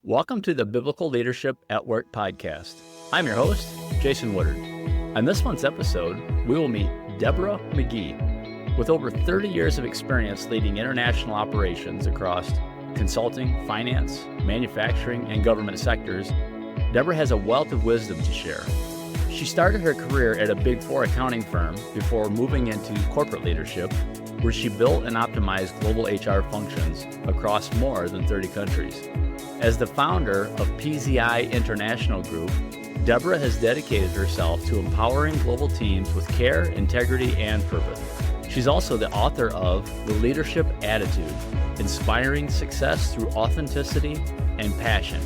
Welcome to the Biblical Leadership at Work podcast. I'm your host, Jason Woodard. On this month's episode, we will meet Deborah McGee. With over 30 years of experience leading international operations across consulting, finance, manufacturing, and government sectors, Deborah has a wealth of wisdom to share. She started her career at a Big Four accounting firm before moving into corporate leadership, where she built and optimized global HR functions across more than 30 countries. As the founder of PZI International Group, Deborah has dedicated herself to empowering global teams with care, integrity, and purpose. She's also the author of The Leadership Attitude, Inspiring Success Through Authenticity and Passion,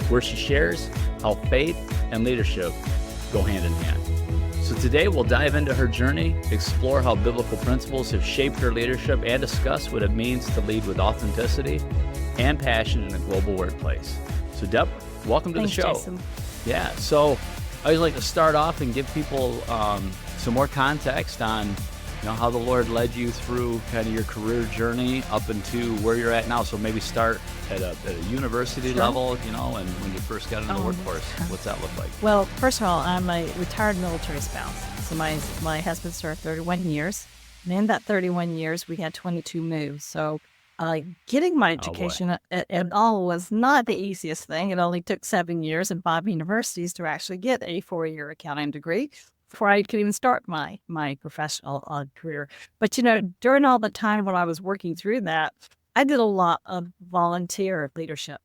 where she shares how faith and leadership go hand in hand. So today we'll dive into her journey, explore how biblical principles have shaped her leadership, and discuss what it means to lead with authenticity and passion in a global workplace. So Deb, welcome to the show. Jason. Yeah, so I always like to start off and give people some more context on how the Lord led you through kind of your career journey up into where you're at now. So maybe start at a university level, and when you first got into the workforce, what's that look like? Well, first of all, I'm a retired military spouse. So my husband served 31 years. And in that 31 years, we had 22 moves. So getting my education at all was not the easiest thing. It only took 7 years and 5 universities to actually get a 4-year accounting degree before I could even start my professional career. But, during all the time when I was working through that, I did a lot of volunteer leadership.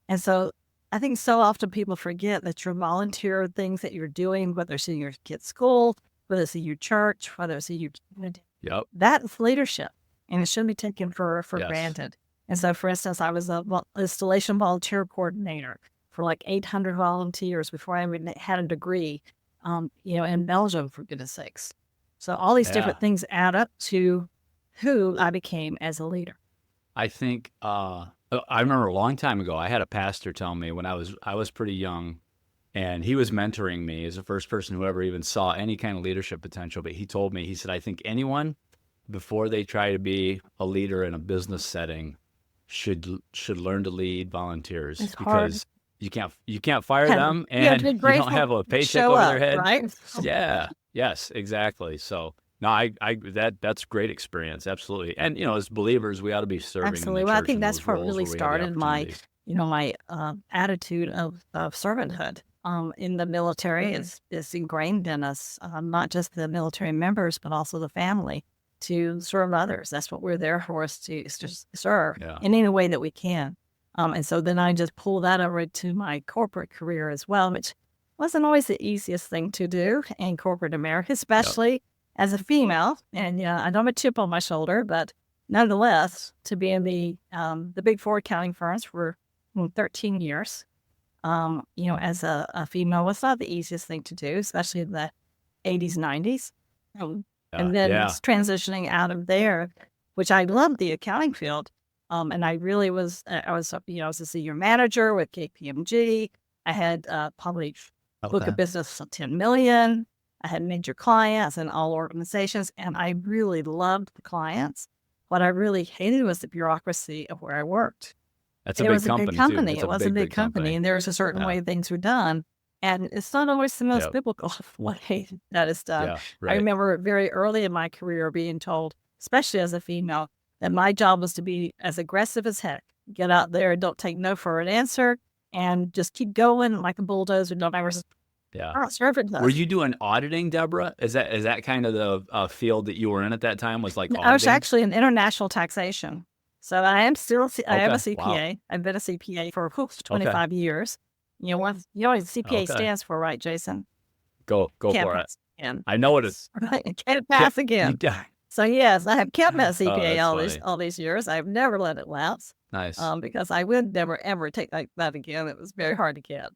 And so I think so often people forget that your volunteer things that you're doing, whether it's in your kid's school, whether it's in your church, whether it's in your community, that's leadership. And it shouldn't be taken for granted. And so, for instance, I was a installation volunteer coordinator for like 800 volunteers before I even had a degree, in Belgium, for goodness sakes. So all these different things add up to who I became as a leader. I think I remember a long time ago, I had a pastor tell me when I was pretty young, and he was mentoring me as the first person who ever even saw any kind of leadership potential. But he told me, he said, I think anyone, before they try to be a leader in a business setting, should learn to lead volunteers. It's because hard. you can't fire them, and you don't have a paycheck over their head. Right? Yeah. Yes, exactly. So no, that's great experience. Absolutely. And as believers, we ought to be serving. Absolutely. In the well, I church think in that's those what roles really where we have the started my opportunities. attitude of servanthood. In the military is ingrained in us, not just the military members, but also the family, to serve others. That's what we're there for, is to serve in any way that we can. And so then I just pull that over to my corporate career as well, which wasn't always the easiest thing to do in corporate America, especially as a female. And I don't have a chip on my shoulder, but nonetheless, to be in the Big Four accounting firms for 13 years, as a female was not the easiest thing to do, especially in the 80s, 90s. And then transitioning out of there, which I loved the accounting field. And I really was, I was a senior manager with KPMG. I had probably book of business of 10 million. I had major clients in all organizations, and I really loved the clients. What I really hated was the bureaucracy of where I worked. That's a big company, too. It was a big company, and there was a certain way things were done. And it's not always the most biblical way that is done. Yeah, right. I remember very early in my career being told, especially as a female, that my job was to be as aggressive as heck. Get out there and don't take no for an answer, and just keep going like a bulldozer. Don't ever servanthood. Were you doing auditing, Deborah? Is that kind of the field that you were in at that time? Was like auditing? I was actually in international taxation. So I am still. I am a CPA. Wow. I've been a CPA for 25 years. You know what CPA stands for, right, Jason? Go for it. Again. I know what it's. Can't pass again. So yes, I have kept my CPA all these years. I've never let it lapse. Nice. Because I would never ever take that again. It was very hard to get.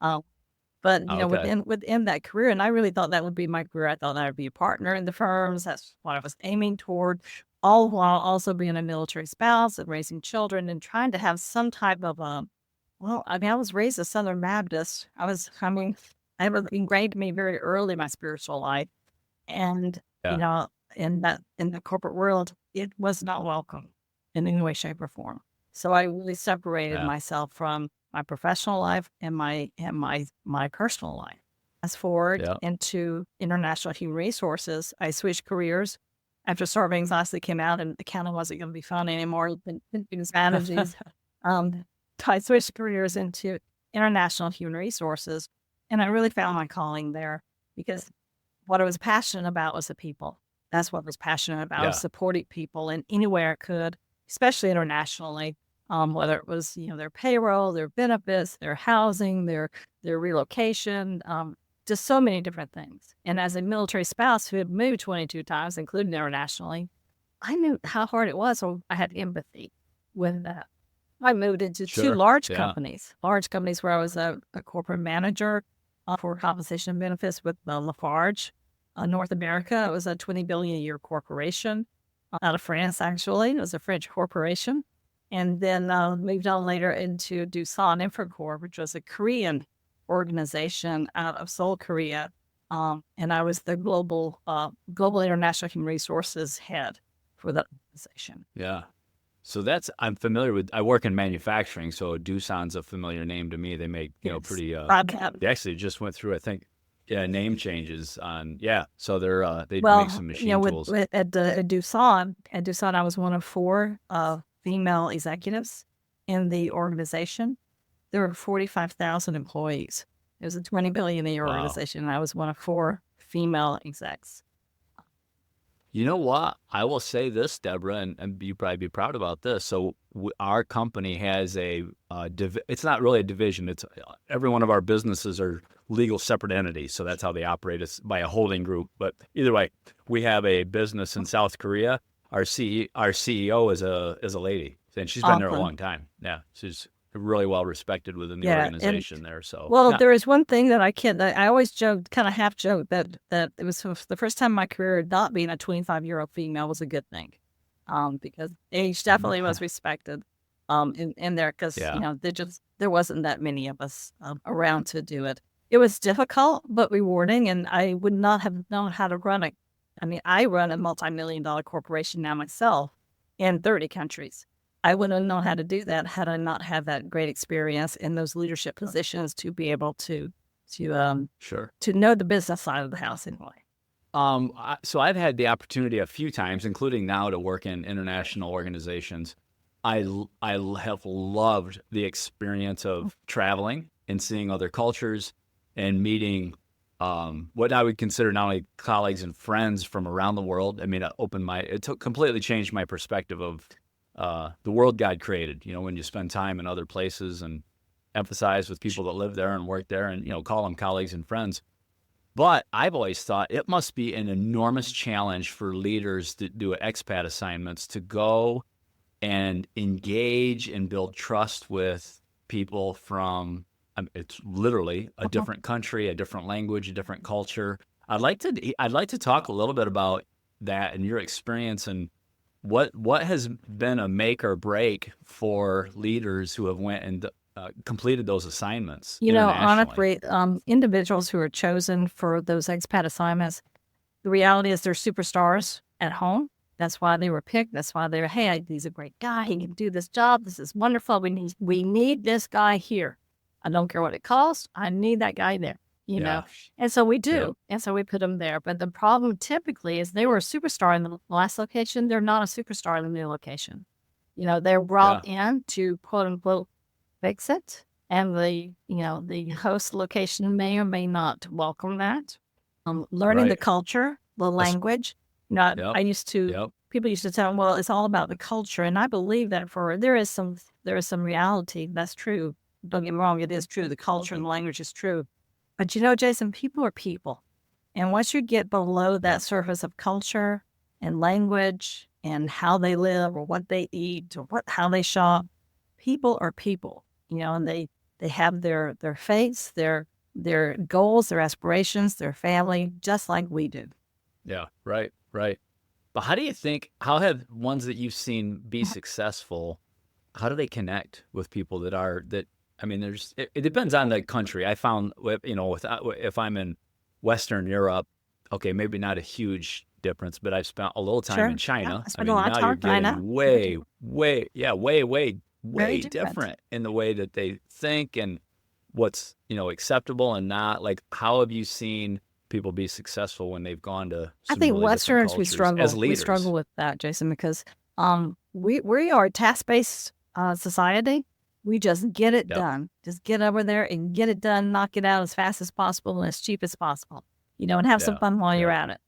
But within that career, and I really thought that would be my career. I thought I would be a partner in the firms. That's what I was aiming toward. All while also being a military spouse and raising children and trying to have some type of I was raised a Southern Baptist. I was ingrained in me very early in my spiritual life. And, in the corporate world, it was not welcome in any way, shape, or form. So I really separated myself from my professional life and my personal life. Fast forward Yeah. into international human resources, I switched careers after Sarbanes Oxley came out and accounting wasn't going to be fun anymore. Strategies. I switched careers into international human resources, and I really found my calling there because what I was passionate about was the people. That's what I was passionate about, was supporting people in any way I could, especially internationally, whether it was, their payroll, their benefits, their housing, their relocation, just so many different things. And as a military spouse who had moved 22 times, including internationally, I knew how hard it was. So I had empathy with that. I moved into two large companies where I was a corporate manager for compensation and benefits with Lafarge. North America, it was a $20 billion a year corporation out of France, actually. It was a French corporation. And then moved on later into Doosan Infracorp, which was a Korean organization out of Seoul, Korea. And I was the global international human resources head for that organization. Yeah. So I'm familiar with, I work in manufacturing, so Doosan's a familiar name to me. They make, pretty, they actually just went through, I think, name changes on, so they make some machine tools. At Doosan, I was one of 4 female executives in the organization. There were 45,000 employees. It was a $20 billion a year organization, and I was one of 4 female execs. You know what? I will say this, Deborah, and you probably be proud about this. So our company has it's not really a division. It's every one of our businesses are legal separate entities. So that's how they operate. It's by a holding group. But either way, we have a business in South Korea. Our CEO is a lady, and she's been there a long time. Yeah, she's really well respected within the organization there. So there is one thing that I always joked, kind of half joked, that it was the first time in my career not being a 25-year-old female was a good thing, because age definitely was respected in there, because there wasn't that many of us around to do it. It was difficult but rewarding, and I would not have known how to run it. I mean, I run a multi-million-dollar corporation now myself in 30 countries. I wouldn't have known how to do that had I not had that great experience in those leadership positions to be able to know the business side of the house anyway. So I've had the opportunity a few times, including now, to work in international organizations. I have loved the experience of traveling and seeing other cultures and meeting what I would consider not only colleagues and friends from around the world. I mean, it completely changed my perspective of the world God created, when you spend time in other places and emphasize with people that live there and work there and, call them colleagues and friends. But I've always thought it must be an enormous challenge for leaders that do expat assignments to go and engage and build trust with people from, it's literally a different country, a different language, a different culture. I'd like to talk a little bit about that and your experience and what has been a make or break for leaders who have went and completed those assignments. Honestly, individuals who are chosen for those expat assignments, the reality is they're superstars at home. That's why they were picked. That's why they're, hey, he's a great guy. He can do this job. This is wonderful. We need this guy here. I don't care what it costs. I need that guy there. know, and so we do. And so we put them there. But the problem typically is they were a superstar in the last location. They're not a superstar in the new location. They're brought in to quote unquote fix it. And the host location may or may not welcome that. Learning the culture, the language. People used to tell me, well, it's all about the culture. And I believe that there is some reality. That's true. Don't get me wrong. It is true. The culture and the language is true. But Jason, people are people. And once you get below that surface of culture and language and how they live or what they eat or how they shop, people are people, and they have their faiths, their goals, their aspirations, their family, just like we do. Yeah, right. But how have ones that you've seen be successful, how do they connect with people it depends on the country. I found, if I'm in Western Europe, okay, maybe not a huge difference, but I've spent a little time in China. I spent a lot of time in China. Way way Very different. different in the way that they think and what's, acceptable and not. Like, how have you seen people be successful when they've gone to I some think really different Westerners, cultures as we leaders? struggle with that, Jason, because we are a task-based society. We just get it Yep. done. Just get over there and get it done, knock it out as fast as possible and as cheap as possible, and have some Yeah. fun while you're Yeah. at it.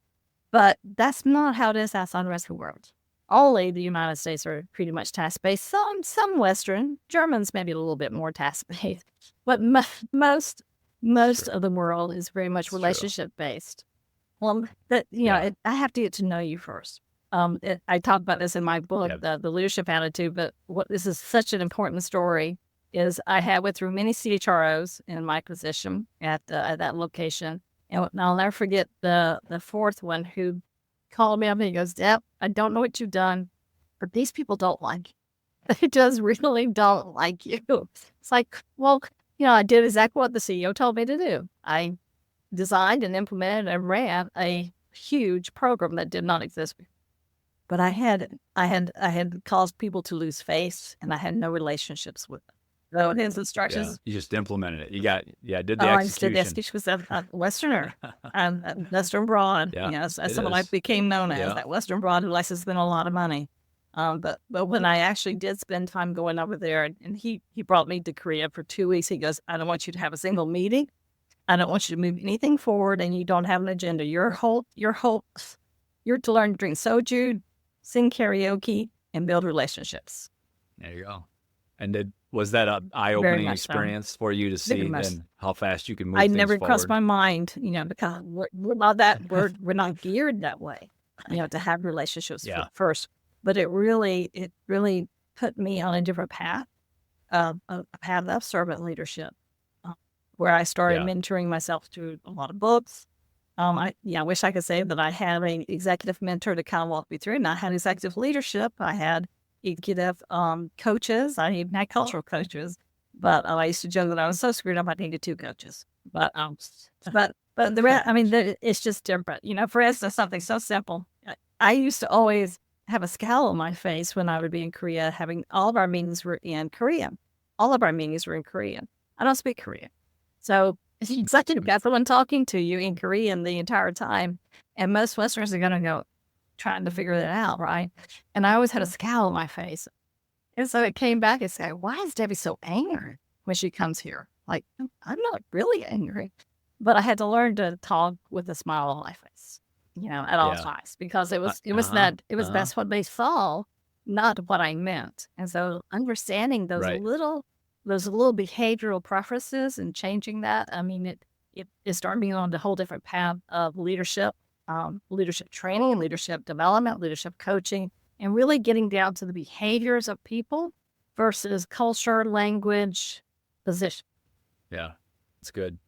But that's not how it is outside the rest of the world. Only the United States are pretty much task-based. Some Western, Germans maybe a little bit more task-based, but most of the world is very much It's true. relationship-based. Well, Yeah. I have to get to know you first. I talk about this in my book, Yeah. the leadership attitude. But this is such an important story. Is I went through many CHROs in my position at that location, and I'll never forget the fourth one who called me up and he goes, "Deb, I don't know what you've done, but these people don't like you. They just really don't like you." It's like, well, I did exactly what the CEO told me to do. I designed and implemented and ran a huge program that did not exist before. But I had caused people to lose face, and I had no relationships with them. So his Yeah. instructions. You just implemented it. You got, did the Oh, I just did execution. the execution was a Westerner, Western broad. Yeah, As it someone I is. became known as, Yeah. that Western broad who likes to spend a lot of money. But when I actually did spend time going over there, and he brought me to Korea for 2 weeks, he goes, "I don't want you to have a single meeting. I don't want you to move anything forward, and you don't have an agenda. You're to learn to drink soju, sing karaoke, and build relationships." There you go. And was that an eye-opening much so. experience for you to see much. then how fast you can move I things never crossed forward? my mind, because we're not that we're not geared that way, to have relationships Yeah. first. But it really put me on a different path, a path of servant leadership, where I started Yeah. mentoring myself through a lot of books. I wish I could say that I had an executive mentor to kind of walk me through. And I had executive leadership. I had executive coaches. I even had cultural coaches. But I used to joke that I was so screwed up I needed 2 coaches. But the rest, it's just different. For instance, something so simple. I used to always have a scowl on my face when I would be in Korea. Having all of our meetings were in Korean. All of our meetings were in Korean. I don't speak Korean, so you've got someone talking to you in Korean the entire time, and most Westerners are going to go trying to figure that out, right? And I always had a scowl on my face. And so it came back and said, "Why is Debbie so angry when she comes here?" Like, I'm not really angry. But I had to learn to talk with a smile on my face, at all times, because it was that's what they saw, not what I meant. And so understanding those Right. little behavioral preferences and changing that, it started me on a whole different path of leadership, leadership training, leadership development, leadership coaching, and really getting down to the behaviors of people versus culture, language, position. Yeah, that's good.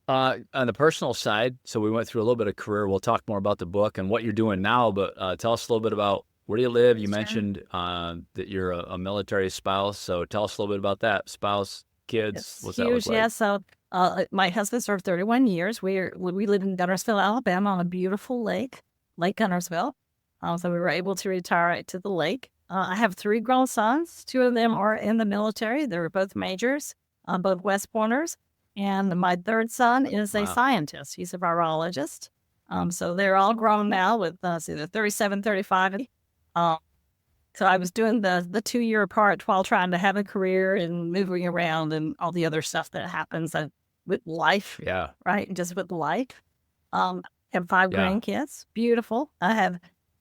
On the personal side, so we went through a little bit of career. We'll talk more about the book and what you're doing now, but tell us a little bit about where do you live? You Sure. mentioned that you're a military spouse, so tell us a little bit about that. Spouse, kids, It's what's that look huge. like? Yeah. So my husband served 31 years. We live in Gunnersville, Alabama, on a beautiful lake, Lake Gunnersville. So we were able to retire to the lake. I have 3 grown sons. 2 of them are in the military. They were both majors, both West Pointers. And my 3rd son is a Wow. scientist. He's a virologist. So they're all grown now with they're 37, 35. So I was doing the 2-year apart while trying to have a career and moving around and all the other stuff that happens with life, Yeah. right? Just with life. Have 5 Yeah. grandkids. Beautiful. I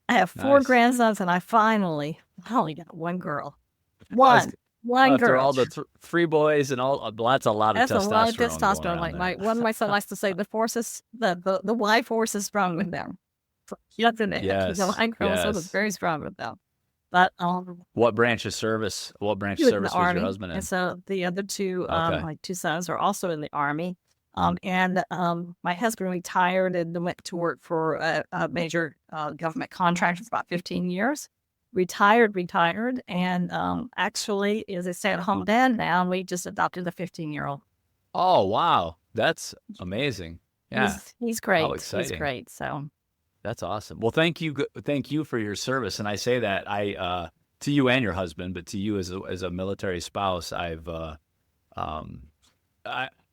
have 4 Nice. grandsons, and I finally got 1 girl. was- One After girl. all the 3 boys and all, that's a lot of That's a lot of testosterone. testosterone. Going Like on there. my son likes to say, the Y force is strong with them. Yes, and Yes, my grandson was yes. very strong with them. But What branch of service? What branch he of was in the service was Army, your husband in? and so the other 2, Okay. my 2 sons are also in the Army. And my husband retired and went to work for a major government contractor for about 15 years. Retired, and actually is a stay-at-home dad now. And we just adopted a 15-year-old. Oh, wow. That's amazing. Yeah, He's great. He's exciting. great. So that's awesome. Well, thank you for your service. And I say that to you and your husband, but to you as a military spouse, I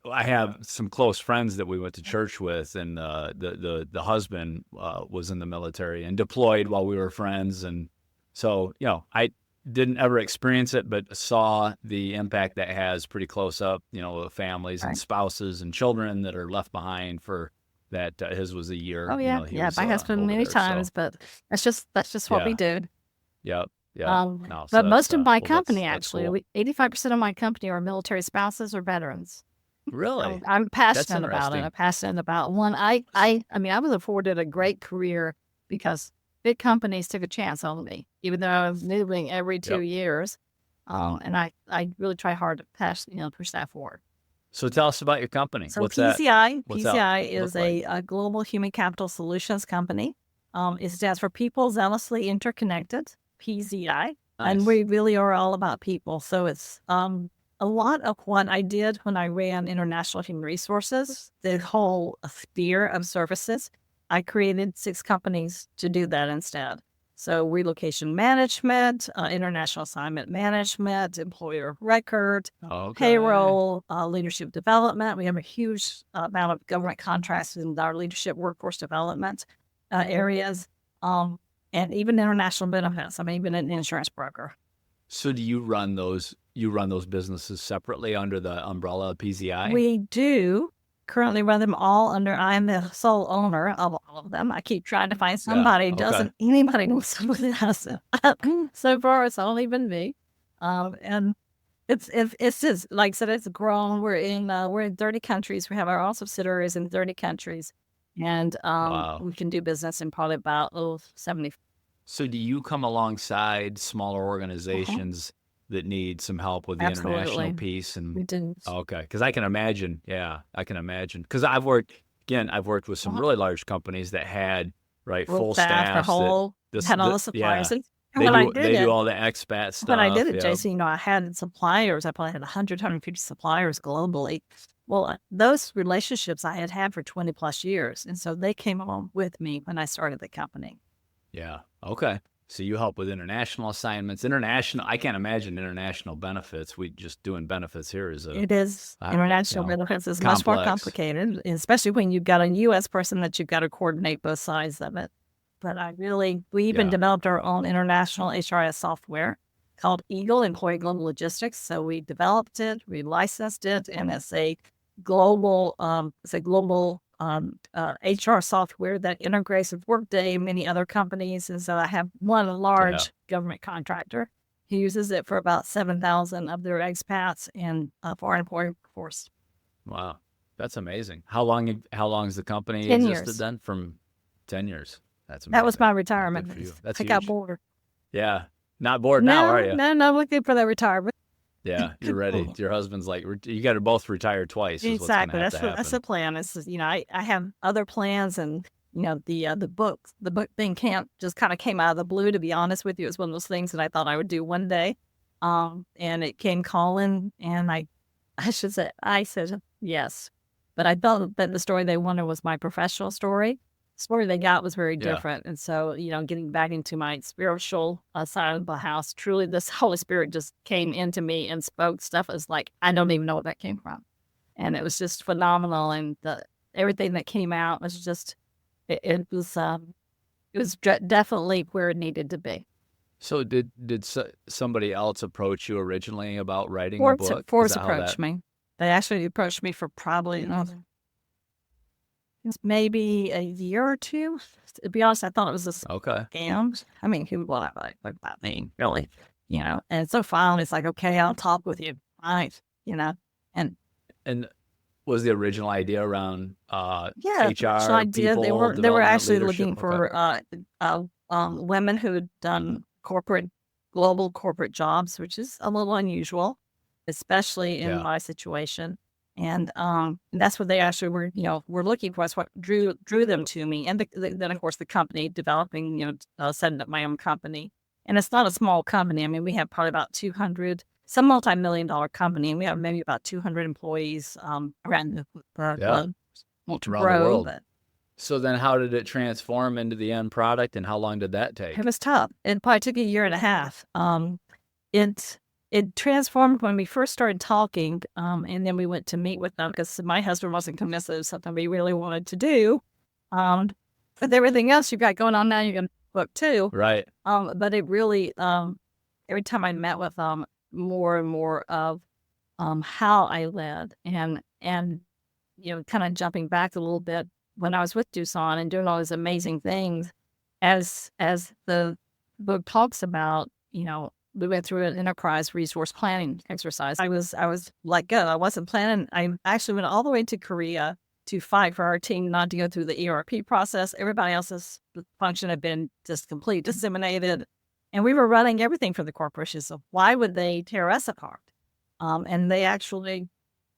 have some close friends that we went to church with, and the husband was in the military and deployed while we were friends, and so I didn't ever experience it, but saw the impact that has pretty close up. The families and Right. spouses and children that are left behind for that. His was a year. Oh yeah, He yeah. was My husband over many there. times, So but that's just what we yeah, do. yep, yeah. No, so But that's most of my well, company, that's cool. actually, 85% of my company are military spouses or veterans. Really, I'm that's passionate about it. interesting. I'm passionate about one. I mean, I was afforded a great career because big companies took a chance on me, even though I was moving every 2 years. And I really try hard to push that forward. So tell us about your company. So What's that? What's that PZI look is like? a global human capital solutions company. It stands for People Zealously Interconnected, PZI. And Nice. we really are all about people. So it's a lot of what I did when I ran international human resources, the whole sphere of services. I created 6 companies to do that instead. So relocation management, international assignment management, employer of record, Okay. payroll, leadership development. We have a huge amount of government contracts in our leadership workforce development areas, and even international benefits. I'm even an insurance broker. So do you run those? You run those businesses separately under the umbrella of PZI? We do currently run them all under, I'm the sole owner of all of them. I keep trying to find somebody. Okay. Anybody knows somebody else? So far, it's only been me. And it's just, like I said, it's grown. We're in 30 countries. We have our own subsidiaries in 30 countries. And Wow. we can do business in probably about 70. So do you come alongside smaller organizations that need some help with the international Absolutely. piece? And We do. okay, because I can imagine. Yeah, I can imagine. Because I've worked with some really large companies that had full staffs. Had all the suppliers. And They when I do did they it, do all the expat stuff. when I did it, Yep. Jason, I had suppliers. I probably had 100, 150 suppliers globally. Well, those relationships I had had for 20 plus years. And so they came along with me when I started the company. Yeah. Okay. So you help with international assignments. I can't imagine international benefits. We just doing benefits here is It is. International benefits is much more complex. complicated, especially when you've got a U.S. person that you've got to coordinate both sides of it. But we even developed our own international HRIS software called Eagle, Employee Global Logistics. So we developed it, we licensed it, and it's a global HR software that integrates with Workday and many other companies. And so I have one large government contractor who uses it for about 7,000 of their expats and foreign workforce. Wow, that's amazing. How long has the company 10 existed years. then? From 10 years. That's amazing. That was my retirement. Good for you. That's I got huge. bored. Yeah, not bored now, are you? No, looking for that retirement. Yeah, you're ready. Your husband's like, you got to both retire twice. Is Exactly. What's going to That's happen. the plan. It's just, I have other plans, and the book thing just kind of came out of the blue. To be honest with you, it was one of those things that I thought I would do one day, and it came calling, and I said yes, but I felt that the story they wanted was my professional story. The story they got was very different, and so getting back into my spiritual side of the house, truly, this Holy Spirit just came into me and spoke stuff. It was like I don't even know where that came from. And it was just phenomenal, and everything that came out was just it was definitely where it needed to be. So did somebody else approach you originally about writing a book? Forbes approached me. They actually approached me for probably maybe a year or two. To be honest, I thought it was a scam. I mean, who would want to like that name, really? And so finally, it's like, okay, I'll talk with you. Right. And was the original idea around HR so I did. They were actually leadership? looking for women who had done global corporate jobs, which is a little unusual, especially in my situation. And that's what they actually were looking for. That's what drew them to me. And then of course the company developing, setting up my own company. And it's not a small company. I mean, we have probably about 200. Some multi-million-dollar company, and we have maybe about 200 employees around the globe. Around the world. So then how did it transform into the end product, and how long did that take? It was tough. It probably took a year and a half. It transformed when we first started talking, and then we went to meet with them because my husband wasn't convinced it was something we really wanted to do. But everything else you've got going on now, you can book too. Right. But it really, every time I met with them, more and more of how I led and kind of jumping back a little bit when I was with Doosan and doing all these amazing things, as the book talks about, we went through an enterprise resource planning exercise. I was let go. I wasn't planning. I actually went all the way to Korea to fight for our team not to go through the ERP process. Everybody else's function had been just completely disseminated. And we were running everything for the corporation. So why would they tear us apart? And they actually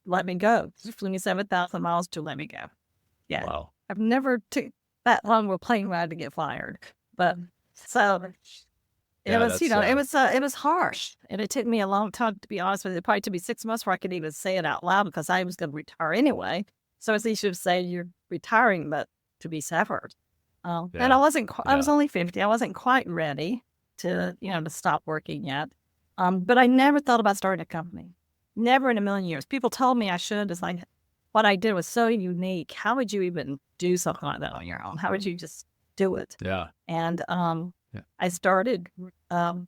let me go. It flew me 7,000 miles to let me go. Yeah. Wow. I've never took that long of a plane ride to get fired. But so it was, it was harsh. And it took me a long time, to be honest with you. It probably took me 6 months before I could even say it out loud because I was going to retire anyway. So it's easy to say you're retiring, but to be severed. And I wasn't, I was only 50. I wasn't quite ready to stop working yet. But I never thought about starting a company. Never in a million years. People told me I should. It's like, what I did was so unique. How would you even do something like that on your own? How would you just do it? Yeah. And I started, our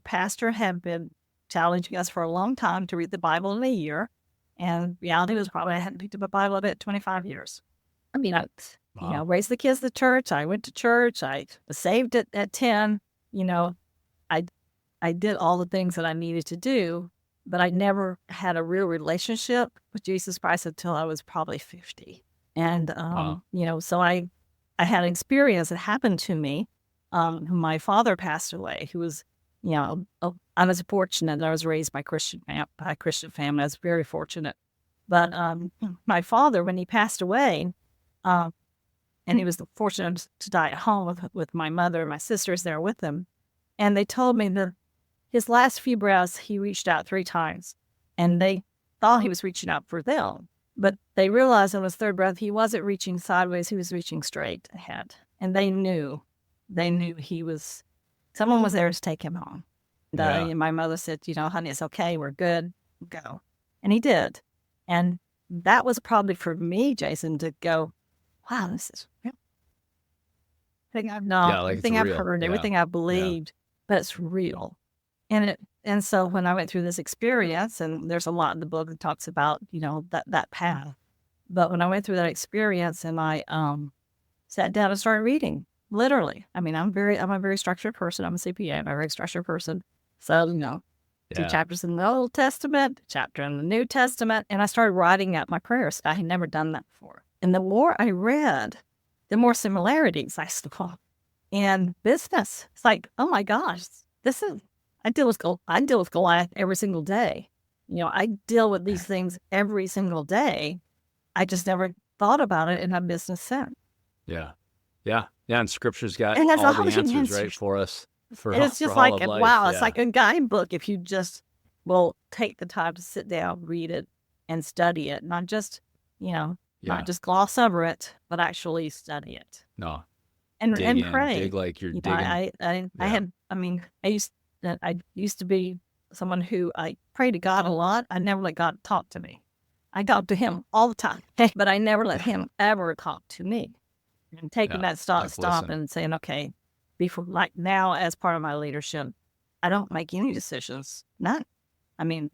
pastor had been challenging us for a long time to read the Bible in a year. And reality was probably I hadn't picked up a Bible about 25 years. I mean, I raised the kids at church. I went to church. I was saved at 10. I did all the things that I needed to do, but I never had a real relationship with Jesus Christ until I was probably 50. And, so I had an experience that happened to me. My father passed away, who was, I was fortunate that I was raised by a Christian family. I was very fortunate. But my father, when he passed away, and he was fortunate to die at home with my mother and my sisters there with him, and they told me that his last few breaths, he reached out 3 times, and they thought he was reaching out for them. But they realized on his third breath, he wasn't reaching sideways, he was reaching straight ahead. And they knew someone was there to take him home. And my mother said, honey, it's okay, we're good, go. And he did. And that was probably for me, Jason, to go, wow, this is real. Everything I've known, everything I've heard, everything I've believed, but it's real. And so when I went through this experience, and there's a lot in the book that talks about, that path. But when I went through that experience and I sat down and started reading, literally. I mean, I'm a very structured person. I'm a CPA. I'm a very structured person. So, 2 chapters in the Old Testament, a chapter in the New Testament. And I started writing out my prayers. I had never done that before. And the more I read, the more similarities I saw in business. It's like, oh my gosh, I deal with Goliath every single day. I deal with these things every single day. I just never thought about it in a business sense. Yeah. And Scripture's got all the answers, right, for us. It's just like, wow, it's like a guidebook if you just will take the time to sit down, read it, and study it. Not just, not just gloss over it, but actually study it. No. And pray. Dig like you're digging. I used to be someone who I prayed to God a lot. I never let God talk to me. I talked to him all the time, but I never let him ever talk to me. And taking that stop and saying, okay, before, like now as part of my leadership, I don't make any decisions. None. I mean,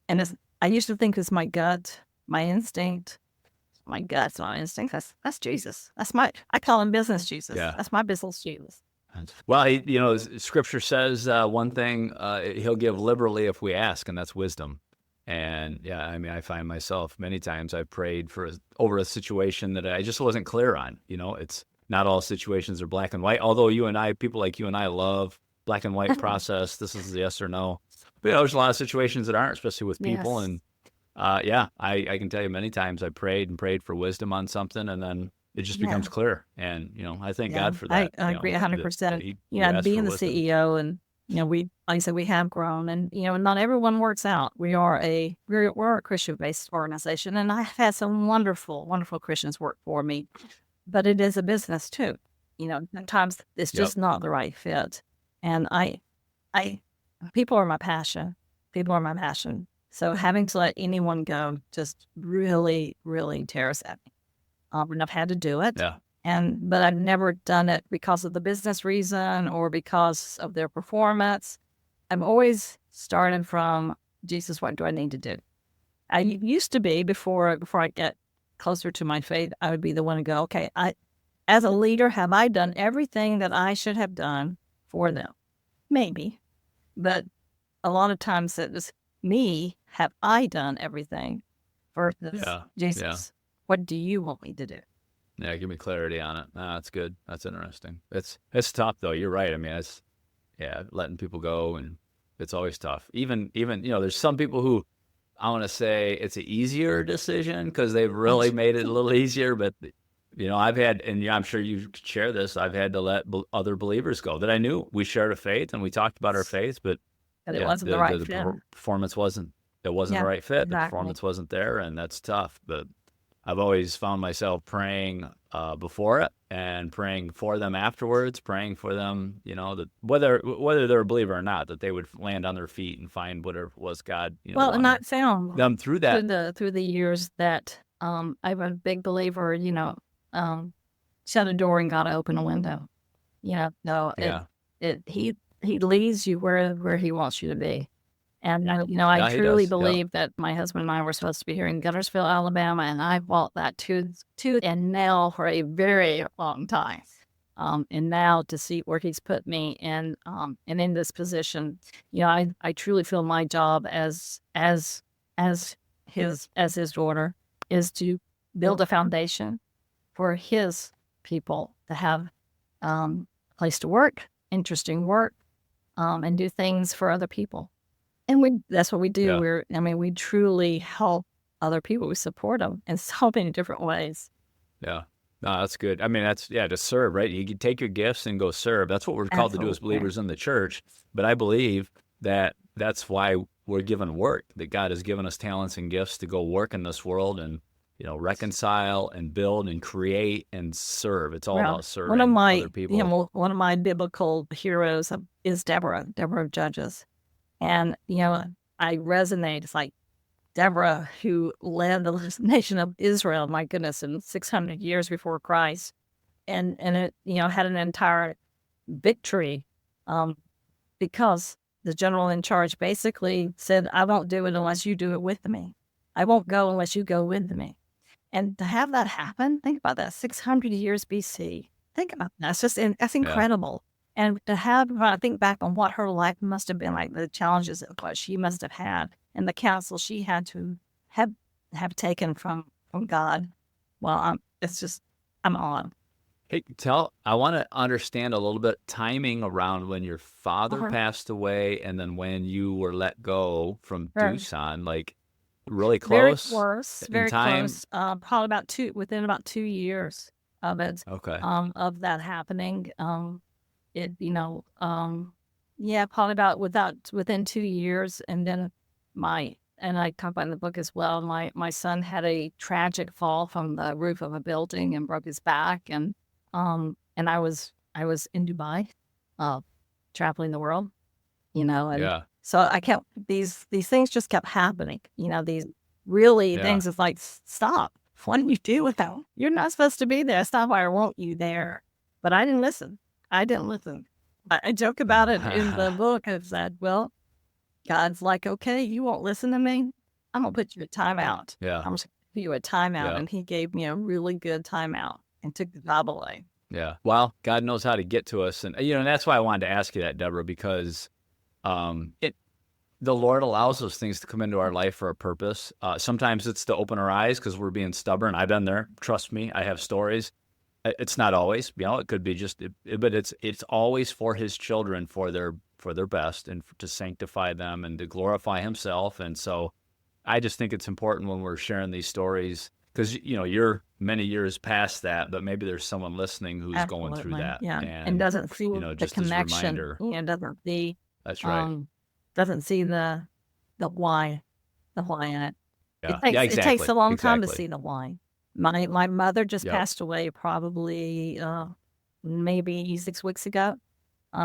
and I used to think it's my gut, my instinct. My gut's my instinct. That's Jesus. I call him business Jesus. Yeah. That's my business Jesus. Well, Scripture says one thing, he'll give liberally if we ask, and that's wisdom. And I find myself many times I've prayed over a situation that I just wasn't clear on. It's not all situations are black and white, although people like you and I love black and white process. This is yes or no. But there's a lot of situations that aren't, especially with people. Yes. And I can tell you many times I prayed for wisdom on something, and then it just becomes clear. And, I thank God for that. I agree 100%. Being the CEO and like I said, we have grown, and not everyone works out. We're a Christian-based organization, and I've had some wonderful, wonderful Christians work for me, but it is a business too. Sometimes it's Yep. just not the right fit, and I, people are my passion. People are my passion. So having to let anyone go just really, really tears at me. And I've had to do it. Yeah. But I've never done it because of the business reason or because of their performance. I'm always starting from, Jesus, what do I need to do? I used to be, before I get closer to my faith, I would be the one to go, okay, as a leader, have I done everything that I should have done for them? Maybe. But a lot of times it was me, have I done everything? Versus, Jesus, what do you want me to do? Yeah, give me clarity on it. That's good. That's interesting. It's tough though. You're right. I mean, letting people go, and it's always tough. Even there's some people who I want to say it's an easier decision because they've really made it a little easier. But I've had, and I'm sure you share this, I've had to let other believers go that I knew we shared a faith and we talked about our faith, but it wasn't the right fit. Performance wasn't the right fit. Exactly. The performance wasn't there, and that's tough. But I've always found myself praying before it and praying for them afterwards, praying for them, that whether they're a believer or not, that they would land on their feet and find whatever was God. And I found them through that through the years that I'm a big believer. Shut a door and God open a window. He leads you where He wants you to be. And I truly believe that my husband and I were supposed to be here in Guntersville, Alabama, and I fought that tooth and nail for a very long time. And now to see where He's put me and in this position, I truly feel my job as His daughter is to build a foundation for His people to have a place to work, interesting work, and do things for other people. And that's what we do. Yeah. We truly help other people. We support them in so many different ways. Yeah. No, that's good. I mean, to serve, right? You can take your gifts and go serve. That's what we're called to do as believers in the church. But I believe that that's why we're given work, that God has given us talents and gifts to go work in this world and, reconcile and build and create and serve. It's all about serving other people. One of my biblical heroes is Deborah of Judges. And, I resonate. It's like Deborah, who led the nation of Israel, my goodness, in 600 years before Christ. And it, had an entire victory because the general in charge basically said, I won't do it unless you do it with me. I won't go unless you go with me. And to have that happen, think about that, 600 years BC. Think about that. That's incredible. And to have, I think back on what her life must have been like, the challenges of what she must have had, and the counsel she had to have taken from God. Well, I'm on. Hey, I want to understand a little bit timing around when your father passed away and then when you were let go from Doosan, like really close. Very close. Probably within about 2 years of it. Okay. Of that happening. Probably within 2 years. And then and I talk about in the book as well, my son had a tragic fall from the roof of a building and broke his back. And I was in Dubai, traveling the world, so I kept, these things just kept happening, these things is like, stop. What do you do with that? You're not supposed to be there. It's not why I want you there. But I didn't listen. I joke about it in the book. I said, well, God's like, okay, you won't listen to me. I'm going to put you a timeout. Yeah. I'm just going to put you a timeout. Yeah. And He gave me a really good timeout and took the job away. Yeah. Well, God knows how to get to us. And, and that's why I wanted to ask you that, Deborah, because the Lord allows those things to come into our life for a purpose. Sometimes it's to open our eyes because we're being stubborn. I've been there. Trust me. I have stories. It's not always, it could be but it's always for His children, for their best, and to sanctify them and to glorify Himself. And so I just think it's important when we're sharing these stories, because, you're many years past that, but maybe there's someone listening who's going through that. Yeah. And doesn't see the just connection. as a reminder. Doesn't see That's right. Doesn't see the why, in it. Yeah. Yeah, It takes exactly. a long time to Exactly. see the why. My mother just Yep. passed away probably maybe 6 weeks ago.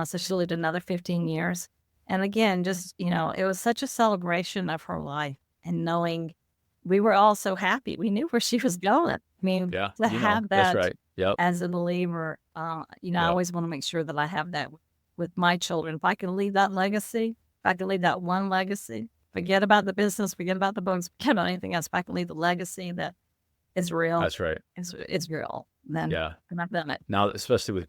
So she lived another 15 years. And again, just, it was such a celebration of her life and knowing we were all so happy. We knew where she was going. I mean, Yeah. to have That's that right. Yep. as a believer, I Yep. always want to make sure that I have that with my children. If I can leave that legacy, if I can leave that one legacy, forget about the business, forget about the books, forget about anything else. If I can leave the legacy that is real, That's right. it's real, then Yeah. I've done it. Now, especially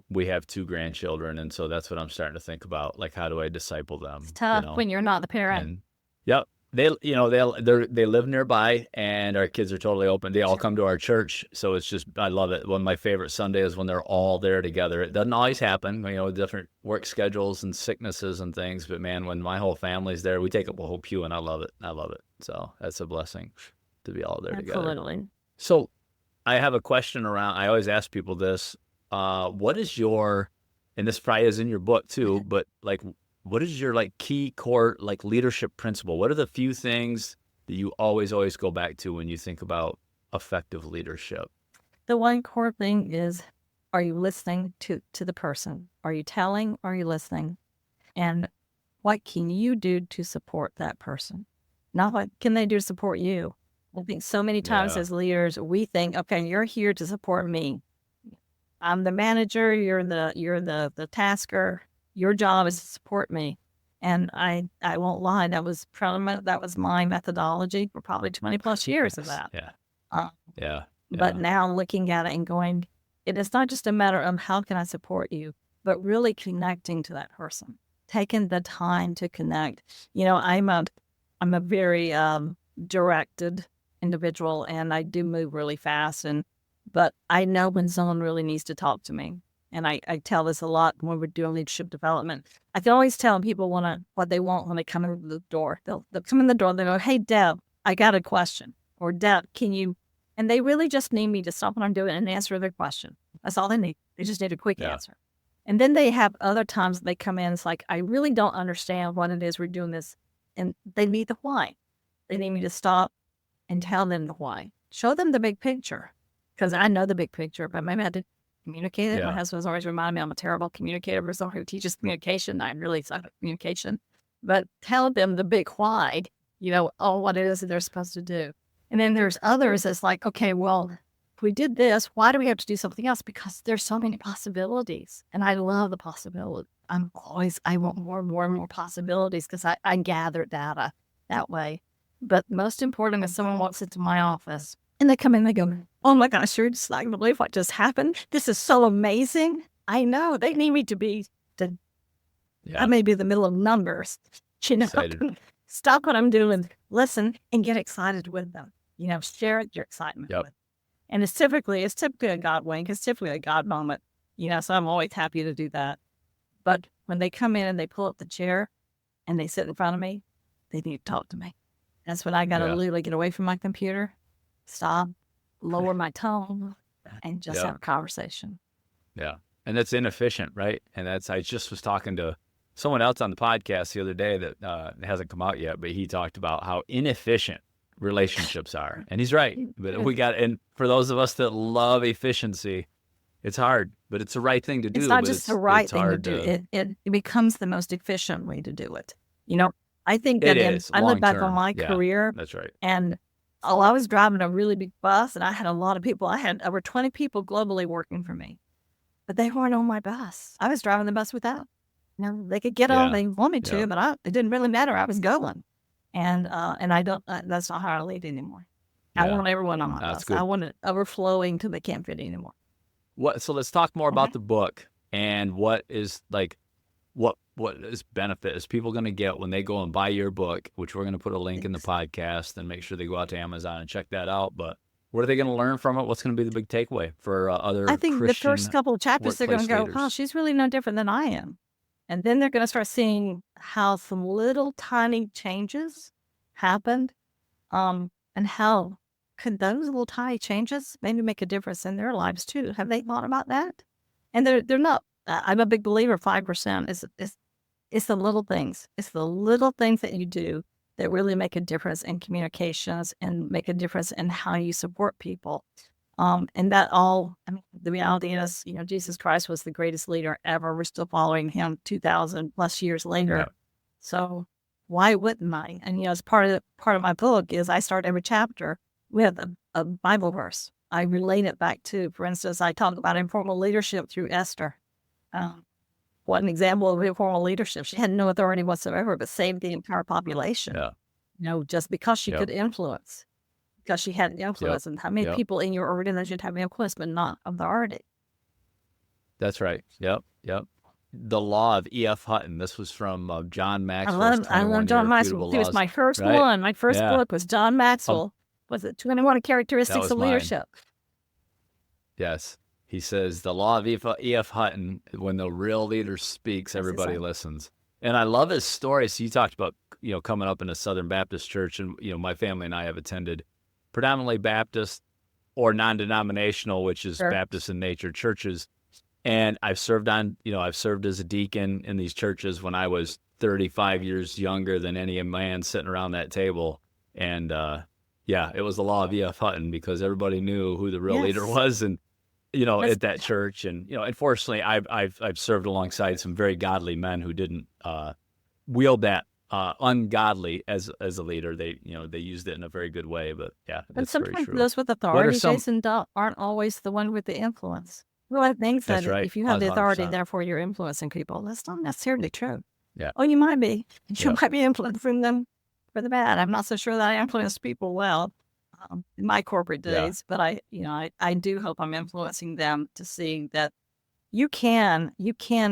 we have 2 grandchildren, and so that's what I'm starting to think about. Like, how do I disciple them? It's tough when you're not the parent. And yep, they they live nearby, and our kids are totally open. They all come to our church, so it's just I love it. One of my favorite Sundays is when they're all there together. It doesn't always happen, different work schedules and sicknesses and things. But man, when my whole family's there, we take up a whole pew, and I love it. I love it. So that's a blessing to be all there together. Absolutely. So I have a question around. I always ask people this. What is your, and this probably is in your book too, but like, what is your like key core like leadership principle? What are the few things that you always go back to when you think about effective leadership? The one core thing is, are you listening to the person? Are you telling? Are you listening? And what can you do to support that person? Not what can they do to support you? I think so many times Yeah. as leaders, we think, okay, you're here to support me. I'm the manager. You're the tasker. Your job is to support me. And I won't lie. That was my methodology for probably 20 plus years of that. Yeah. Uh, Yeah. But now looking at it and going, it is not just a matter of how can I support you, but really connecting to that person, taking the time to connect. I'm a very directed individual, and I do move really fast. But I know when someone really needs to talk to me, and I tell this a lot when we're doing leadership development. I can always tell people what they want when they come in the door. They'll come in the door. They go, "Hey, Deb, I got a question," or "Deb, can you?" And they really just need me to stop what I'm doing and answer their question. That's all they need. They just need a quick answer. And then they have other times they come in. It's like, I really don't understand what it is we're doing this, and they need the why. They need me to stop and tell them the why. Show them the big picture, because I know the big picture, but maybe I didn't communicate it. Yeah. My husband's always reminded me I'm a terrible communicator, but someone who teaches communication. I really suck at communication. But tell them the big why, what it is that they're supposed to do. And then there's others that's like, okay, well, if we did this, why do we have to do something else? Because there's so many possibilities. And I love the possibility. I want more and more and more possibilities, because I gather data that way. But most important is someone walks into my office and they come in and they go, "Oh my gosh, you're just not going to believe what just happened. This is so amazing." I know they need me to be, I may be in the middle of numbers, Excited. Stop what I'm doing, listen, and get excited with them. Share your excitement with them. And it's typically a God wink. It's typically a God moment. So I'm always happy to do that. But when they come in and they pull up the chair and they sit in front of me, they need to talk to me. That's when I got to literally get away from my computer, stop, lower my tone, and just have a conversation. Yeah. And that's inefficient, right? And I just was talking to someone else on the podcast the other day that hasn't come out yet, but he talked about how inefficient relationships are. And he's right. But and for those of us that love efficiency, it's hard, but it's the right thing to do. It's not just the right thing to do. It becomes the most efficient way to do it. I think that I look back on my career. That's right. And I was driving a really big bus, and I had a lot of people. I had over 20 people globally working for me, but they weren't on my bus. I was driving the bus without. They could get on if they wanted to, but it didn't really matter. I was going. And I don't, that's not how I lead anymore. I want everyone on my bus. Good. I want it overflowing till they can't fit anymore. So let's talk more about the book and what is benefit is people going to get when they go and buy your book, which we're going to put a link in the podcast, and make sure they go out to Amazon and check that out. But what are they going to learn from it? What's going to be the big takeaway for other I think Christian the first couple of chapters, they're going to go, leaders? "Oh, she's really no different than I am." And then they're going to start seeing how some little tiny changes happened, and how could those little tiny changes maybe make a difference in their lives too? Have they thought about that? And they're not. I'm a big believer. 5% It's the little things. It's the little things that you do that really make a difference in communications and make a difference in how you support people. And that all, I mean, the reality is, Jesus Christ was the greatest leader ever. We're still following him 2,000 plus years later. Yeah. So why wouldn't I? And, as part of my book is I start every chapter with a Bible verse. I relate it back to, for instance, I talk about informal leadership through Esther. What an example of informal leadership. She had no authority whatsoever, but saved the entire population. Yeah. Just because she could influence, because she had influence. And how many people in your organization have influence, but not authority? That's right. Yep. The Law of E.F. Hutton. This was from John Maxwell's I love John Maxwell. He was my first one. My first book was John Maxwell. Was it 21 Characteristics of Leadership? Yes. He says, the Law of E.F. Hutton, when the real leader speaks, everybody listens. And I love his story. So you talked about, coming up in a Southern Baptist church, and, my family and I have attended predominantly Baptist or non-denominational, which is Baptist in nature churches. And I've served as a deacon in these churches when I was 35 years younger than any man sitting around that table. And, it was the Law of E.F. Hutton, because everybody knew who the real leader was. And, at that church. And, unfortunately, I've served alongside some very godly men who didn't wield that ungodly as a leader. They used it in a very good way. But and sometimes those with authority, Jason, aren't always the one with the influence. Well, I think that if you have the authority, 100%. Therefore you're influencing people. That's not necessarily true. Yeah. Oh, you might be. You might be influencing them for the bad. I'm not so sure that I influence people well. In my corporate days, but I do hope I'm influencing them to see that you can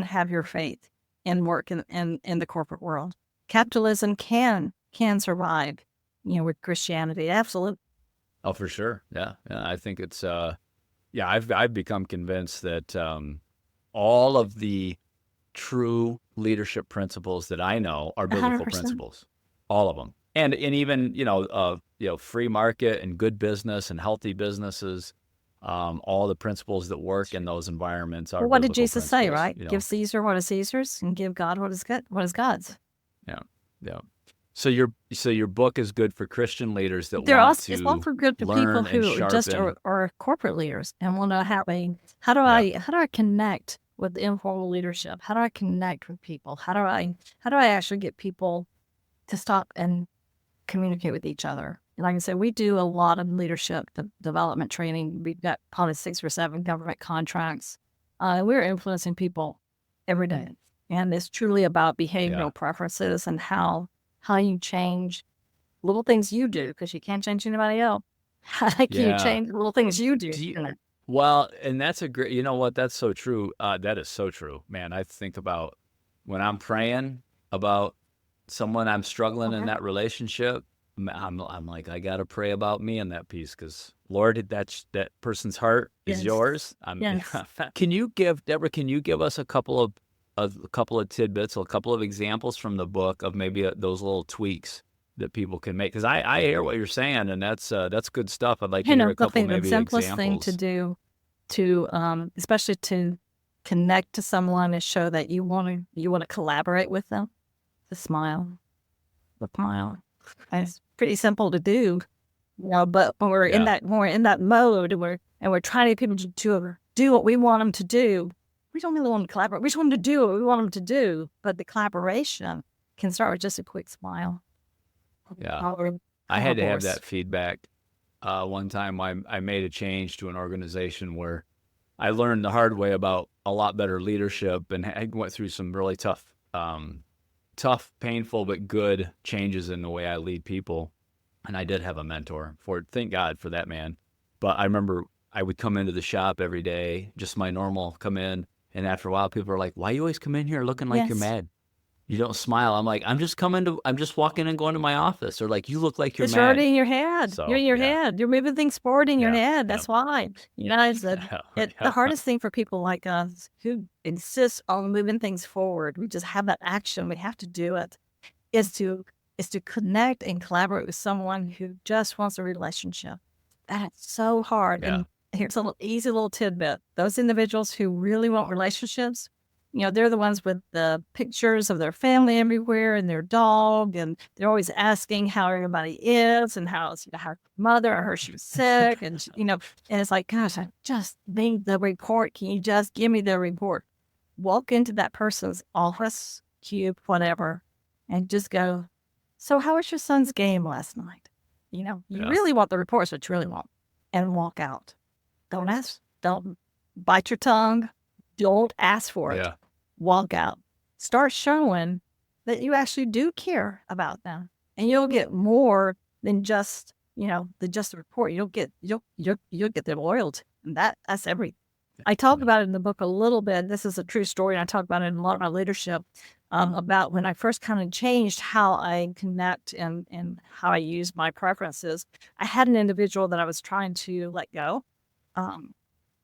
have your faith and work in the corporate world. Capitalism can survive, with Christianity. Absolutely. Oh, for sure. Yeah. I think it's I've become convinced that all of the true leadership principles that I know are biblical 100%. Principles. All of them. And even, free market and good business and healthy businesses, all the principles that work in those environments are Well, what did biblical Jesus say, principles, right? Give Caesar what is Caesar's and give God what is God's. Yeah. So your book is good for Christian leaders that it's also good for people who just are corporate leaders and want to have how do I connect with informal leadership? How do I connect with people? How do I actually get people to stop and communicate with each other? And like I said, we do a lot of leadership development training. We've got probably 6 or 7 government contracts. We're influencing people every day. And it's truly about behavioral preferences and how you change little things you do, because you can't change anybody else. How can you change little things you do? Well, and that's a great, that's so true. That is so true, man. I think about when I'm praying about someone I'm struggling in that relationship, I'm like, I got to pray about me in that piece, because Lord, that person's heart is yours. Can you give us a couple of tidbits, a couple of examples from the book of maybe those little tweaks that people can make? Because I hear what you're saying, and that's good stuff. I'd like to hear a couple maybe examples. The simplest thing to do, especially to connect to someone, is show that you want to collaborate with them. The smile. It's pretty simple to do, but when we're in that mode, and we're trying to get people to do what we want them to do, we don't really want to collaborate. We just want them to do what we want them to do. But the collaboration can start with just a quick smile. Yeah. I had to have that feedback. One time I made a change to an organization where I learned the hard way about a lot better leadership, and I went through some really tough, painful, but good changes in the way I lead people. And I did have a mentor thank God for that man. But I remember I would come into the shop every day, just my normal come in. And after a while, people are like, why you always come in here looking like you're mad? You don't smile. I'm like, I'm just walking and going to my office. Or like, you look like you're mad. It's already in your head. So, you're in your head. You're moving things forward in your head. That's why. The hardest thing for people like us who insist on moving things forward, we just have that action, we have to do it, is to connect and collaborate with someone who just wants a relationship. That's so hard. And here's a easy little tidbit. Those individuals who really want relationships, they're the ones with the pictures of their family everywhere and their dog, and they're always asking how everybody is and how's her mother. I heard she was sick, and and it's like, gosh, I just need the report. Can you just give me the report? Walk into that person's office, cube, whatever, and just go, so how was your son's game last night? You really want the reports, what you really want, and walk out. Don't ask. Don't bite your tongue. Don't ask for it. Yeah. Walk out. Start showing that you actually do care about them, and you'll get more than just the report. You'll get their loyalty, and that's everything. I talk about it in the book a little bit. This is a true story, and I talk about it in a lot of my leadership about when I first kind of changed how I connect and how I use my preferences. I had an individual that I was trying to let go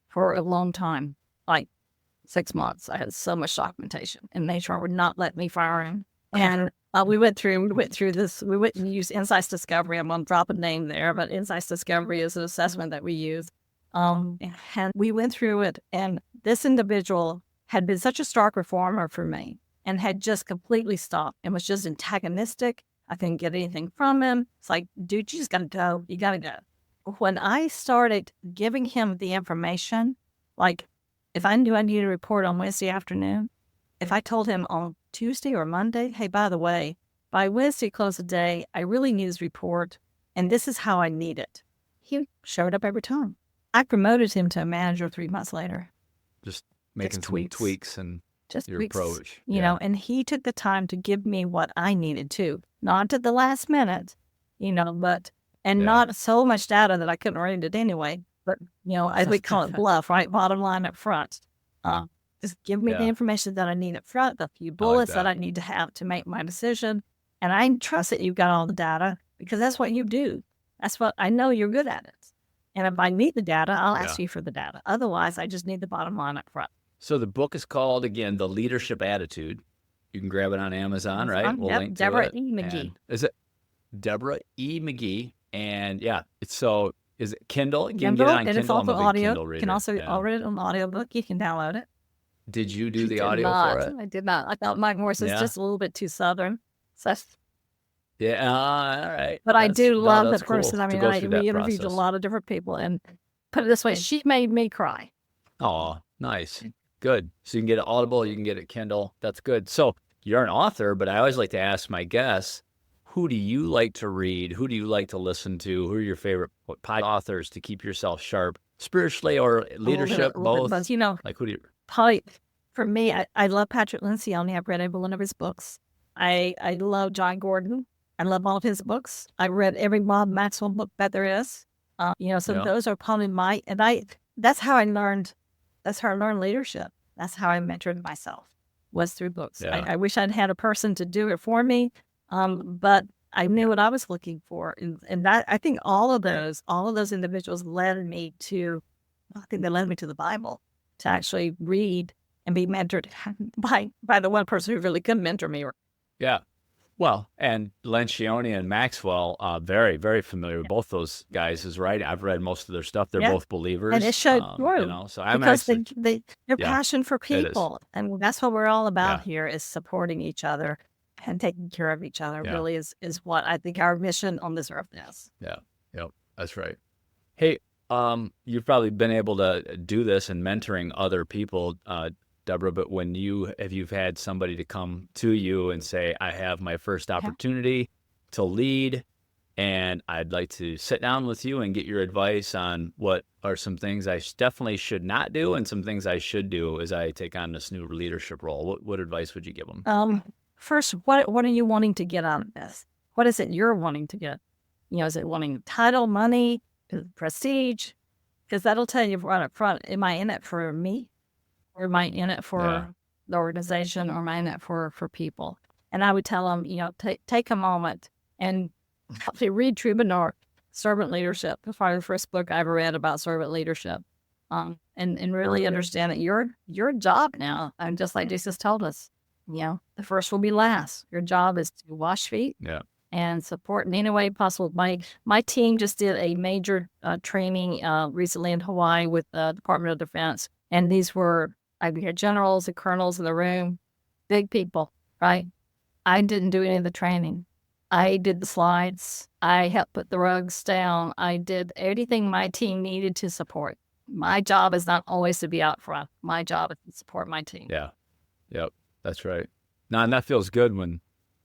for a long time, like 6 months. I had so much documentation, and HR would not let me fire him. And we went through this. We went and used Insights Discovery. I'm going to drop a name there, but Insights Discovery is an assessment that we use. And we went through it, and this individual had been such a stark reformer for me and had just completely stopped and was just antagonistic. I couldn't get anything from him. It's like, dude, you just got to go. You got to go. When I started giving him the information, like if I knew I needed a report on Wednesday afternoon, if I told him on Tuesday or Monday, hey, by the way, by Wednesday close of day, I really need this report, and this is how I need it. He showed up every time. I promoted him to a manager 3 months later. Just making some tweaks and just your tweaks, approach. And he took the time to give me what I needed to, not at the last minute, but not so much data that I couldn't read it anyway. But as we call it, bluff, right? Bottom line up front. Just give me the information that I need up front, the few bullets that I need to have to make my decision, and I trust that you've got all the data because that's what you do. That's what I know you're good at it. And if I need the data, I'll ask you for the data. Otherwise, I just need the bottom line up front. So the book is called, again, The Leadership Attitude. You can grab it on Amazon, right? We'll link to Deborah it. E. McGee. Is it Deborah E. McGee? And is it Kindle? You can Kindle, get it on and Kindle. it's also I'm a big audio. Kindle reader. You can also read it on the audiobook. You can download it. Did you do the audio for it? I did not. I thought Mike Morris is just a little bit too Southern. So all right. But I do love that cool person. I mean, we interviewed a lot of different people, and put it this way, she made me cry. Oh, nice. Good. So you can get it Audible, you can get it Kindle. That's good. So you're an author, but I always like to ask my guests, who do you like to read? Who do you like to listen to? Who are your favorite authors to keep yourself sharp, spiritually or leadership, both? But, like who do you? Probably for me, I love Patrick Lencioni. I've read every one of his books. I love John Gordon. I love all of his books. I read every Bob Maxwell book that there is. Those are probably that's how I learned leadership. That's how I mentored myself, was through books. Yeah. I wish I'd had a person to do it for me, but I knew what I was looking for. And that, I think all of those individuals led me to the Bible, to actually read and be mentored by the one person who really could mentor me. Yeah. Well, and Lencioni and Maxwell, very, very familiar with both those guys, is right. I've read most of their stuff. They're both believers. And it showed through. So I'm because their passion for people. And that's what we're all about here, is supporting each other and taking care of each other. Really is what I think our mission on this earth is. Yeah. Yep. That's right. Hey, you've probably been able to do this in mentoring other people, Deborah, but when you've had somebody to come to you and say, I have my first opportunity to lead, and I'd like to sit down with you and get your advice on what are some things I definitely should not do and some things I should do as I take on this new leadership role. What advice would you give them? First, what are you wanting to get out of this? What is it you're wanting to get? Is it wanting title, money, prestige? Because that'll tell you right up front, am I in it for me? Or am I in it for the organization, or am I in it for people? And I would tell them, take a moment and read Troubadour, Servant Leadership. It's probably the first book I ever read about servant leadership. And really understand that your job now, and just like Jesus told us, the first will be last. Your job is to wash feet and support in any way possible. My team just did a major training recently in Hawaii with the Department of Defense. And these were We had generals and colonels in the room, big people, right? I didn't do any of the training. I did the slides. I helped put the rugs down. I did everything my team needed to support. My job is not always to be out front. My job is to support my team. Yeah. Yep. That's right. Now, and that feels good when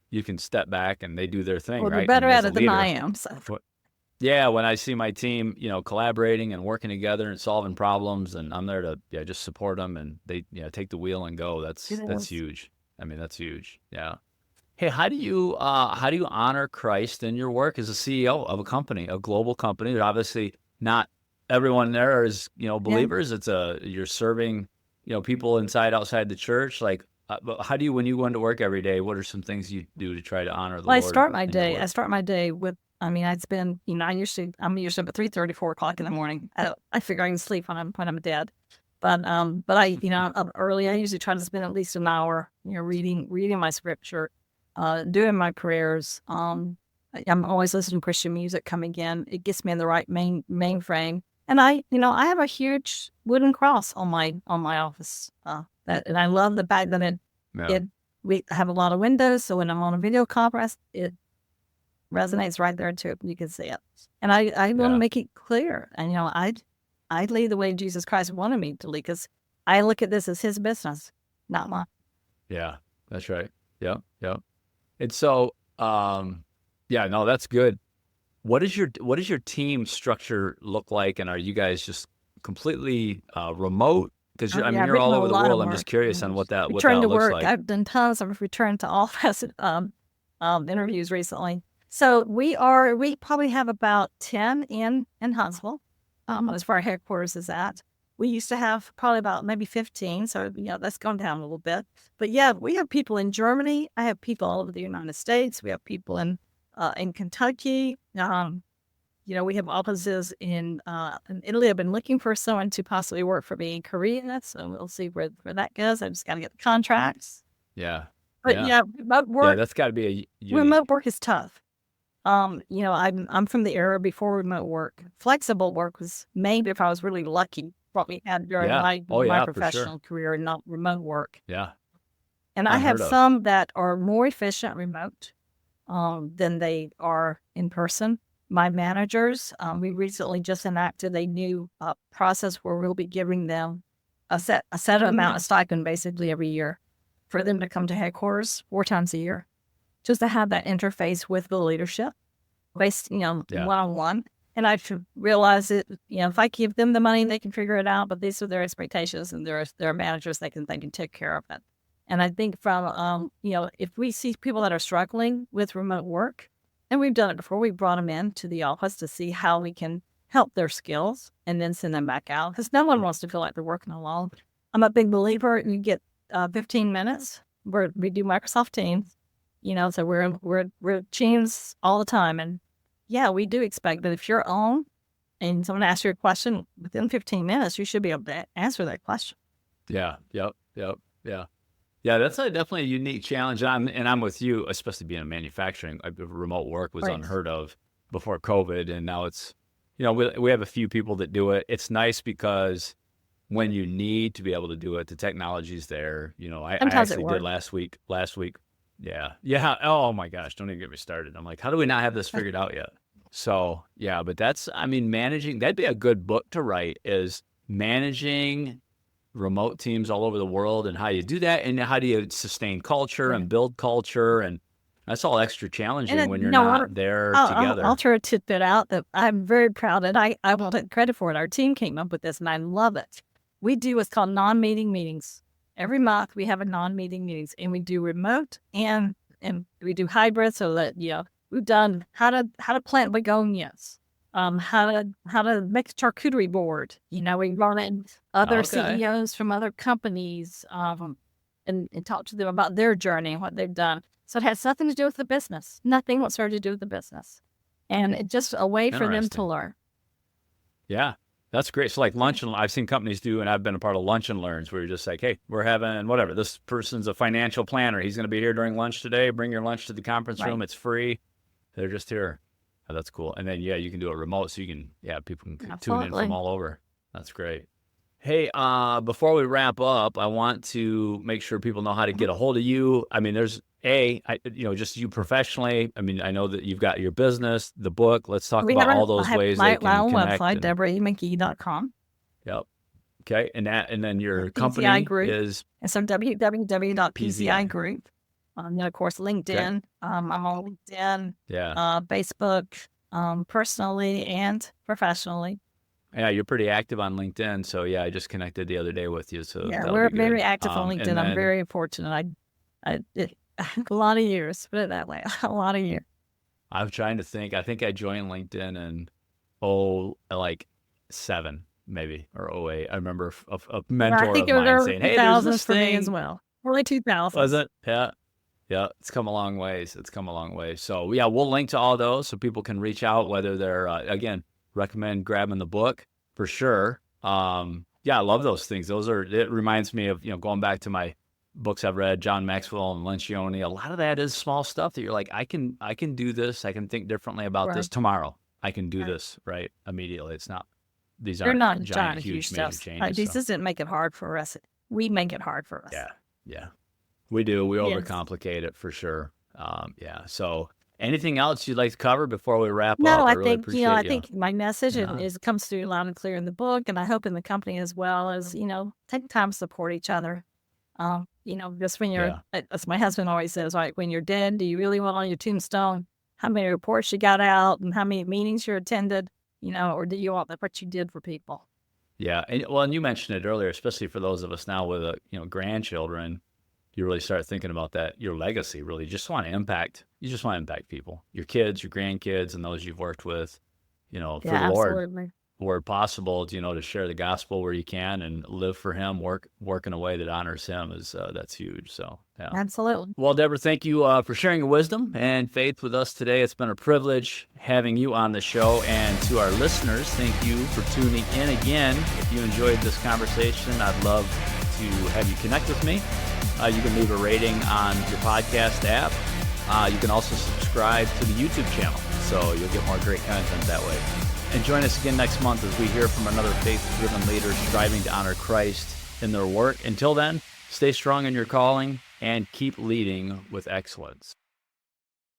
you can step back and they do their thing, Well, right? they're better I mean, as at a it than I leader, am. So. yeah, when I see my team, collaborating and working together and solving problems, and I'm there to just support them, and they take the wheel and go. That's huge. I mean, that's huge. Yeah. Hey, how do you honor Christ in your work as a CEO of a company, a global company? Obviously, not everyone there is believers. Yeah. You're serving people outside the church. Like, but how do you, when you go into work every day, what are some things you do to try to honor the Well, Lord? I start my day with. I mean, I'm usually up at 3:30, 4 o'clock in the morning. I figure I can sleep when I'm dead. But I'm up early. I usually try to spend at least an hour, reading my scripture, doing my prayers. I'm always listening to Christian music coming in. It gets me in the right mainframe. And I have a huge wooden cross on my office. And I love the fact that we have a lot of windows, so when I'm on a video conference, it resonates right there too. You can see it. And I want to make it clear. And I lead the way Jesus Christ wanted me to lead, because I look at this as his business, not mine. Yeah, that's right. Yeah. And so, no, that's good. What does your team structure look like? And are you guys just completely remote? Because you're all over the world. I'm just curious on what that looks like. I've done tons of return to office interviews recently. So we probably have about 10 in Huntsville, as far as headquarters is at. We used to have probably about maybe 15, so that's gone down a little bit. But yeah, we have people in Germany. I have people all over the United States. We have people in Kentucky. We have offices in Italy. I've been looking for someone to possibly work for me in Korea, so we'll see where that goes. I just got to get the contracts. Yeah. But remote work. Yeah, that's got to be remote work is tough. I'm from the era before remote work. Flexible work was maybe, if I was really lucky, what we had during my professional career, and not remote work. Yeah. And I have some that are more efficient remote than they are in person. My managers, we recently just enacted a new process where we'll be giving them a set amount of stipend basically every year for them to come to headquarters 4 times a year, just to have that interface with the leadership, based, one-on-one. And I've realized that, if I give them the money, they can figure it out, but these are their expectations, and their managers, they can take care of it. And I think from, if we see people that are struggling with remote work, and we've done it before, we brought them into the office to see how we can help their skills and then send them back out, because no one wants to feel like they're working alone. I'm a big believer you get 15 minutes. We do Microsoft Teams, so we're Teams all the time. And yeah, we do expect that if you're on and someone asks you a question, within 15 minutes, you should be able to answer that question. Yeah. Yep. Yeah, that's definitely a unique challenge. And I'm with you, especially being in manufacturing. Remote work was unheard of before COVID. And now it's, we have a few people that do it. It's nice because when you need to be able to do it, the technology's there. I actually did last week. Yeah. Oh my gosh, don't even get me started. I'm like, how do we not have this figured out yet? So yeah, but managing, that'd be a good book to write, is managing remote teams all over the world, and how you do that, and how do you sustain culture and build culture. And that's all extra challenging when you're not there together. I'll throw a tidbit out that I'm very proud of. I will take credit for it. Our team came up with this, and I love it. We do what's called non-meeting meetings. Every month we have a non-meeting meetings, and we do remote and we do hybrid, so that we've done how to plant begonias, how to make a charcuterie board. We run in other CEOs from other companies, and talk to them about their journey and what they've done. So it has nothing to do with the business, nothing whatsoever to do with the business, and it's just a way for them to learn. Yeah. That's great. So like lunch, and I've seen companies do, and I've been a part of lunch and learns, where you're just like, hey, we're having whatever. This person's a financial planner. He's going to be here during lunch today. Bring your lunch to the conference room. It's free. They're just here. Oh, that's cool. And then, you can do it remote, so you can, people can tune in from all over. That's great. Hey, before we wrap up, I want to make sure people know how to get a hold of you. I mean, just you professionally. I mean, I know that you've got your business, the book. Let's talk We have about all I those have ways my they can own connect. website, And DeborahMcGee.com. yep, okay, and then your PZI company Group. is And so www.PZI PZI. Group. And of course, LinkedIn. Okay, I'm on LinkedIn, yeah, Facebook, personally and professionally. yeah. You're pretty active on LinkedIn, so yeah, I just connected the other day with you, so Yeah, that'll we're be good. very active on And LinkedIn. I'm then very fortunate. A lot of years, put it that way, a lot of years. I'm trying to think. I think I joined LinkedIn in like 7 maybe or 08. I remember a Well, I mentor think of it was mine early saying, "Hey, there's 2000s this for me as thing." well. Early Was 2000s. it? Yeah. Yeah, it's come a long ways. It's come a long way. So yeah, we'll link to all those so people can reach out. Whether they're again, recommend grabbing the book for sure. Yeah, I love those things. It reminds me of going back to my books I've read, John Maxwell and Lencioni. A lot of that is small stuff that you're like, I can do this. I can think differently about Right. this tomorrow. I can do Right. this right immediately. It's not these You're aren't not giant, trying to huge huge, major stuff. changes. This So doesn't make it hard for us. We make it hard for us. yeah, yeah. We do. We Yes. overcomplicate it for sure. Yeah. So, anything else you'd like to cover before we wrap No, up? I I really think, I appreciate you. think my message Yeah. comes through loud and clear in the book, and I hope in the company as well as, take time to support each other. Just when you're, Yeah. as my husband always says, like, when you're dead, do you really want on your tombstone how many reports you got out and how many meetings you attended, or do you want what you did for people? Yeah. And you mentioned it earlier, especially for those of us now with grandchildren. You really start thinking about that. Your legacy, really, just want to impact. You just want to impact people, your kids, your grandkids, and those you've worked with. For the Yeah, Lord, absolutely. where possible, to share the gospel where you can and live for Him, work in a way that honors Him that's huge. So yeah. Absolutely. Well, Deborah, thank you for sharing your wisdom and faith with us today. It's been a privilege having you on the show. And to our listeners, thank you for tuning in again. If you enjoyed this conversation, I'd love to have you connect with me. You can leave a rating on your podcast app. You can also subscribe to the YouTube channel, so you'll get more great content that way. And join us again next month as we hear from another faith-driven leader striving to honor Christ in their work. Until then, stay strong in your calling and keep leading with excellence.